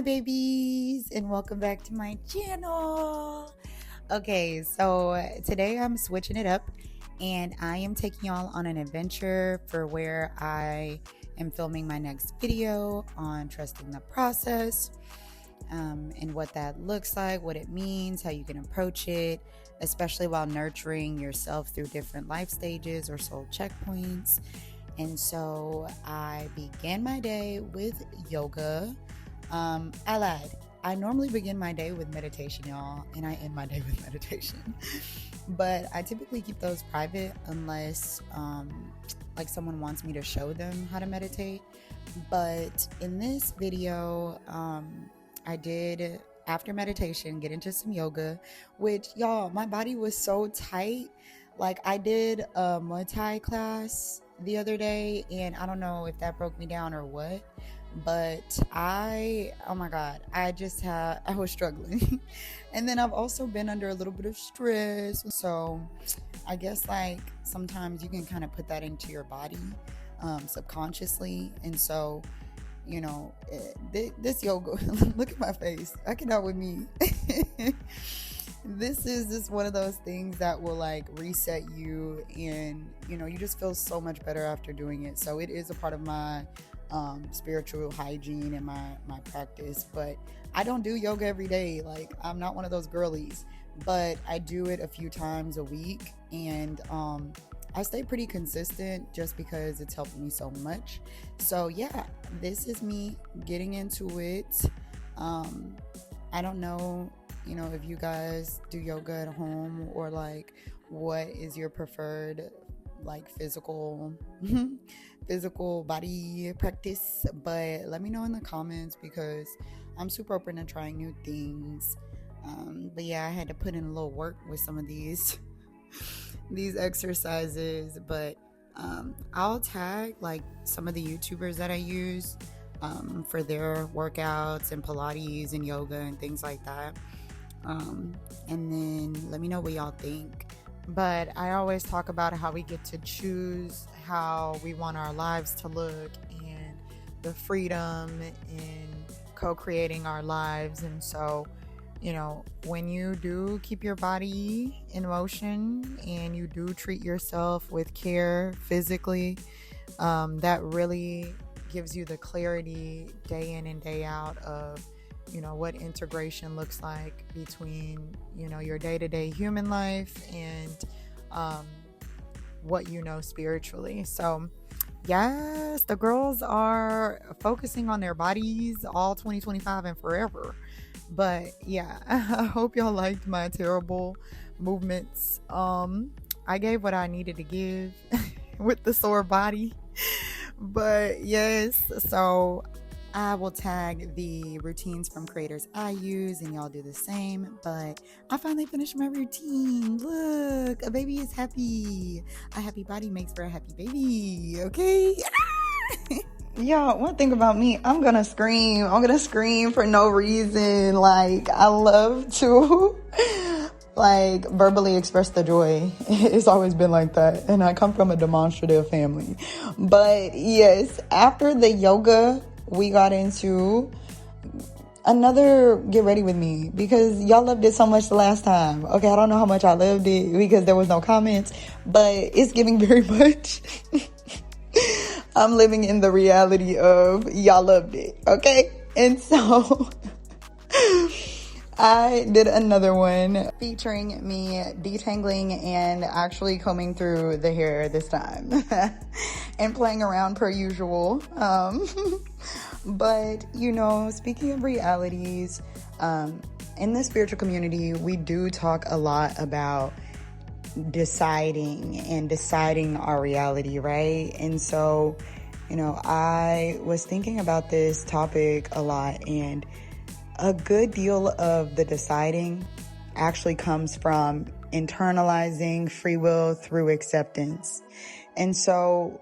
my babies, and welcome back to my channel. Okay, so today I'm switching it up and I am taking y'all on an adventure for where I am filming my next video on trusting the process, and what that looks like, what it means, how you can approach it, especially while nurturing yourself through different life stages or soul checkpoints. And so I began my day with yoga. I lied. I normally begin my day with meditation, y'all, and I end my day with meditation. But I typically keep those private unless like someone wants me to show them how to meditate. But in this video, I did, after meditation, get into some yoga, which, y'all, my body was so tight. Like, I did a Muay Thai class the other day, and I don't know if that broke me down or what, but oh my God, I was struggling. And then I've also been under a little bit of stress. So I guess, like, sometimes you can kind of put that into your body subconsciously. And so, you know, this yoga, look at my face. I cannot with me. This is just one of those things that will, like, reset you, and, you know, you just feel so much better after doing it. So it is a part of my spiritual hygiene and my practice. But I don't do yoga every day. Like, I'm not one of those girlies, but I do it a few times a week, and I stay pretty consistent just because it's helped me so much. So yeah, this is me getting into it. I don't know, you know, if you guys do yoga at home, or like what is your preferred, like, physical body practice, but let me know in the comments because I'm super open to trying new things. But yeah, I had to put in a little work with some of these exercises, but I'll tag, like, some of the YouTubers that I use for their workouts and Pilates and yoga and things like that. And then let me know what y'all think. But I always talk about how we get to choose how we want our lives to look, and the freedom in co-creating our lives. And so, you know, when you do keep your body in motion and you do treat yourself with care physically, that really gives you the clarity day in and day out of, you know, what integration looks like between, you know, your day-to-day human life and what you know spiritually. So yes, the girls are focusing on their bodies all 2025 and forever. But yeah, I hope y'all liked my terrible movements. I gave what I needed to give with the sore body. But yes, so I will tag the routines from creators I use, and y'all do the same. But I finally finished my routine. Look, a baby is happy. A happy body makes for a happy baby, okay? Y'all, one thing about me, I'm gonna scream. I'm gonna scream for no reason. Like, I love to like verbally express the joy. It's always been like that, and I come from a demonstrative family. But yes, after the yoga, we got into another get ready with me, because y'all loved it so much the last time. Okay, I don't know how much I loved it because there was no comments, but it's giving very much. I'm living in the reality of y'all loved it, okay? And so I did another one featuring me detangling and actually combing through the hair this time and playing around per usual. But, you know, speaking of realities, in the spiritual community, we do talk a lot about deciding our reality, right? And so, you know, I was thinking about this topic a lot, and a good deal of the deciding actually comes from internalizing free will through acceptance. And so,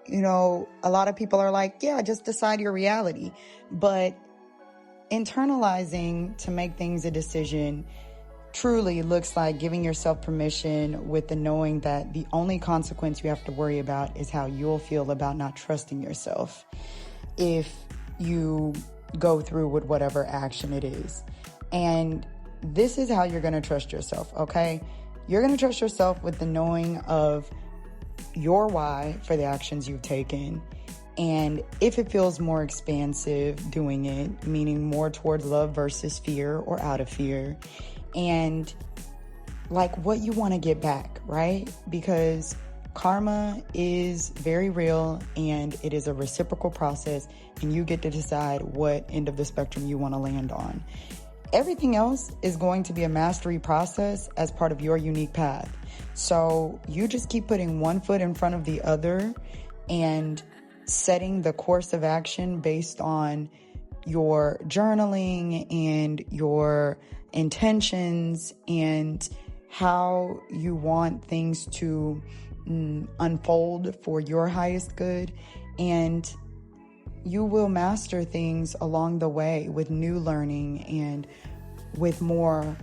you know, a lot of people are like, yeah, just decide your reality. But internalizing to make things a decision truly looks like giving yourself permission with the knowing that the only consequence you have to worry about is how you'll feel about not trusting yourself. If you go through with whatever action it is. And this is how you're going to trust yourself, okay? You're going to trust yourself with the knowing of your why for the actions you've taken. And if it feels more expansive doing it, meaning more towards love versus fear or out of fear, and like what you want to get back, right? Because karma is very real and it is a reciprocal process, and you get to decide what end of the spectrum you want to land on. Everything else is going to be a mastery process as part of your unique path. So you just keep putting one foot in front of the other and setting the course of action based on your journaling and your intentions and how you want things to unfold for your highest good. And you will master things along the way with new learning and with more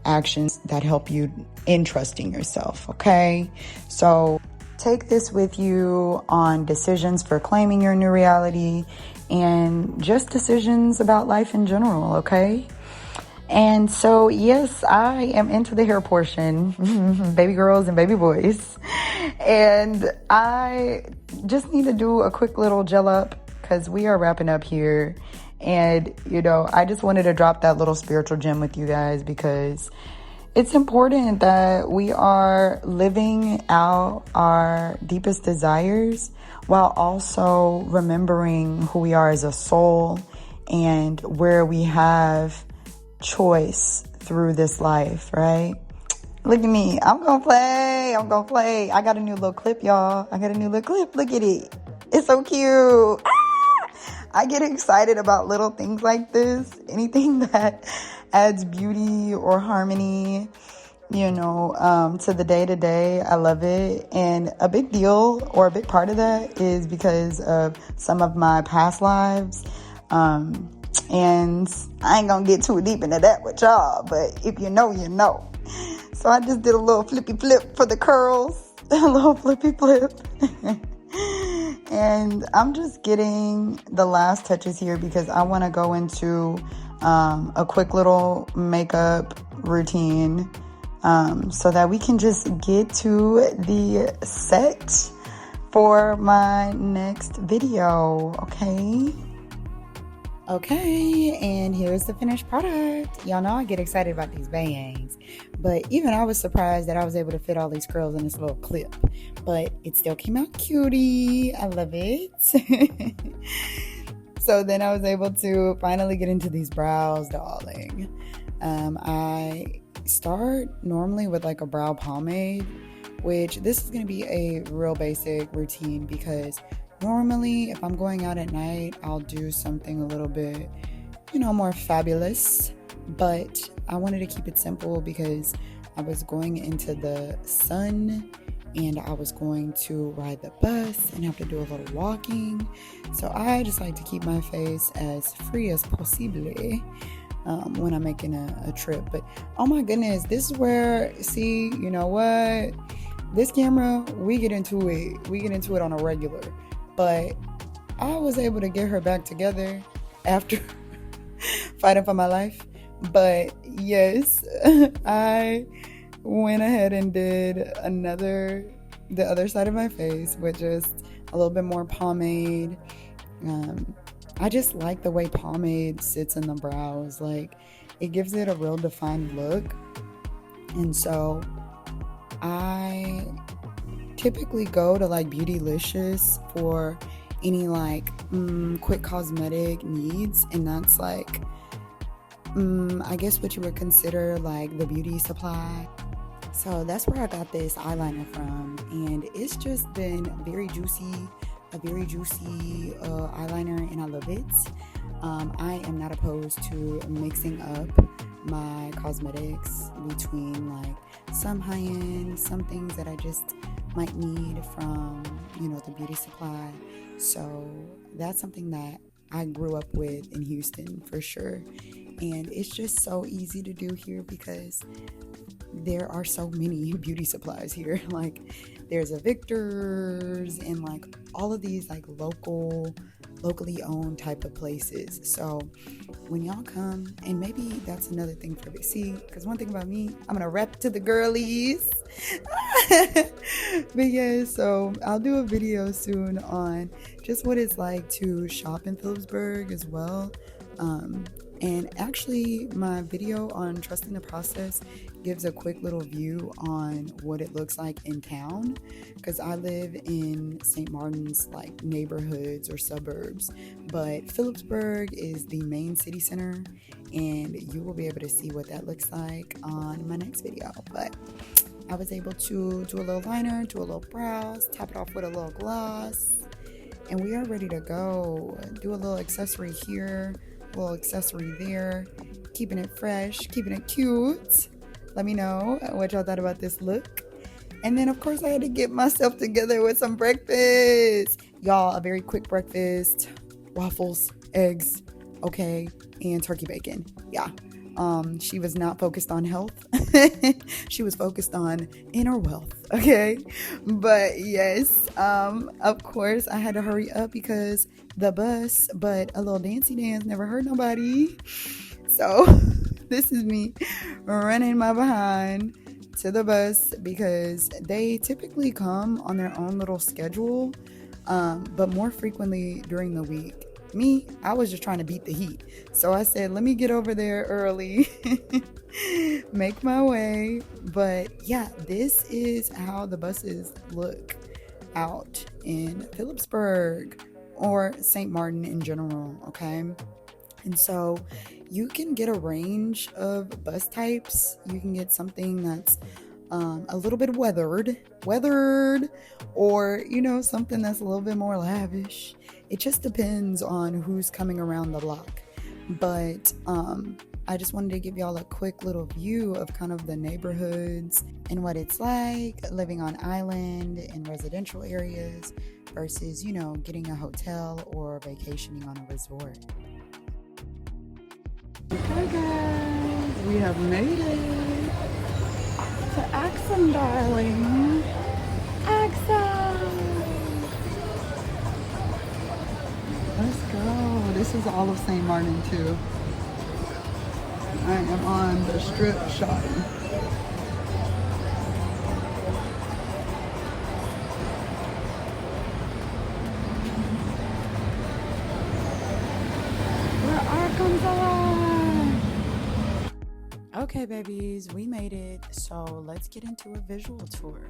actions that help you in trusting yourself, okay? So take this with you on decisions for claiming your new reality and just decisions about life in general, okay? And so, yes, I am into the hair portion, baby girls and baby boys. And I just need to do a quick little gel up because we are wrapping up here. And, I just wanted to drop that little spiritual gem with you guys because it's important that we are living out our deepest desires while also remembering who we are as a soul and where we have choice through this life, right? Look at me. I'm gonna play. I got a new little clip, y'all. Look at it. It's so cute. I get excited about little things like this. Anything that adds beauty or harmony, to the day-to-day. I love it. And a big deal or a big part of that is because of some of my past lives. And I ain't gonna get too deep into that with y'all, but if you know, you know. So I just did a little flippy flip for the curls, a little flippy flip. And I'm just getting the last touches here because I want to go into a quick little makeup routine so that we can just get to the set for my next video, okay? Okay, and here's the finished product. Y'all know I get excited about these bangs, but even I was surprised that I was able to fit all these curls in this little clip, but it still came out cutie. I love it. So then I was able to finally get into these brows, darling. I start normally with like a brow pomade, which this is going to be a real basic routine because normally, if I'm going out at night, I'll do something a little bit, more fabulous. But I wanted to keep it simple because I was going into the sun and I was going to ride the bus and have to do a little walking. So I just like to keep my face as free as possible when I'm making a trip. But oh my goodness, this is where, see, you know what? This camera, we get into it on a regular. But I was able to get her back together after fighting for my life. But yes, I went ahead and did the other side of my face with just a little bit more pomade. I just like the way pomade sits in the brows. Like, it gives it a real defined look. And so I typically go to like Beautylicious for any like quick cosmetic needs, and that's like I guess what you would consider like the beauty supply. So that's where I got this eyeliner from, and it's just been a very juicy eyeliner, and I love it. I am not opposed to mixing up my cosmetics between like some high-end, some things that I just might need from, the beauty supply. So that's something that I grew up with in Houston for sure. And it's just so easy to do here because there are so many beauty supplies here. Like, there's a Victor's and like all of these like local locally owned type of places. So when y'all come, and maybe that's another thing for me. See, because one thing about me, I'm gonna rep to the girlies. But yeah, so I'll do a video soon on just what it's like to shop in Phillipsburg as well. And actually, my video on trusting the process gives a quick little view on what it looks like in town, because I live in St. Martin's like neighborhoods or suburbs, but Phillipsburg is the main city center, and you will be able to see what that looks like on my next video. But I was able to do a little liner, do a little brows, top it off with a little gloss, and we are ready to go. Do a little accessory here, a little accessory there, keeping it fresh, keeping it cute. Let me know what y'all thought about this look. And then, of course, I had to get myself together with some breakfast. Y'all, a very quick breakfast. Waffles, eggs, okay, and turkey bacon. Yeah. She was not focused on health. She was focused on inner wealth, okay? But yes, of course, I had to hurry up because the bus, but a little dancey dance never hurt nobody. So this is me running my behind to the bus because they typically come on their own little schedule, but more frequently during the week. Me, I was just trying to beat the heat. So I said, let me get over there early, make my way. But yeah, this is how the buses look out in Phillipsburg or St. Martin in general, okay? And so you can get a range of bus types. You can get something that's a little bit weathered, or, you know, something that's a little bit more lavish. It just depends on who's coming around the block. But I just wanted to give y'all a quick little view of kind of the neighborhoods and what it's like living on island in residential areas versus, you know, getting a hotel or vacationing on a resort. Okay guys, we have made it to Axum, darling. Axum! Let's go. This is all of St. Martin too. I am on the strip shopping. Where Arkansas? Okay, babies, we made it. So let's get into a visual tour.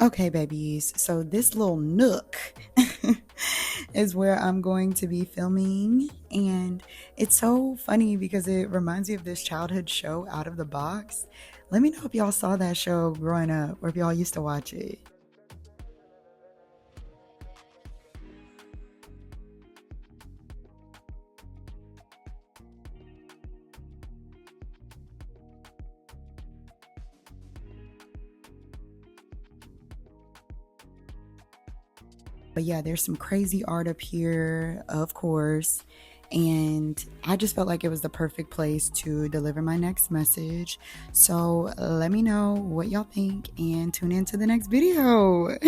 Okay, babies, so this little nook is where I'm going to be filming, and it's so funny because it reminds me of this childhood show, Out of the Box. Let me know if y'all saw that show growing up or if y'all used to watch it. But yeah, there's some crazy art up here, of course. And I just felt like it was the perfect place to deliver my next message. So let me know what y'all think and tune in to the next video.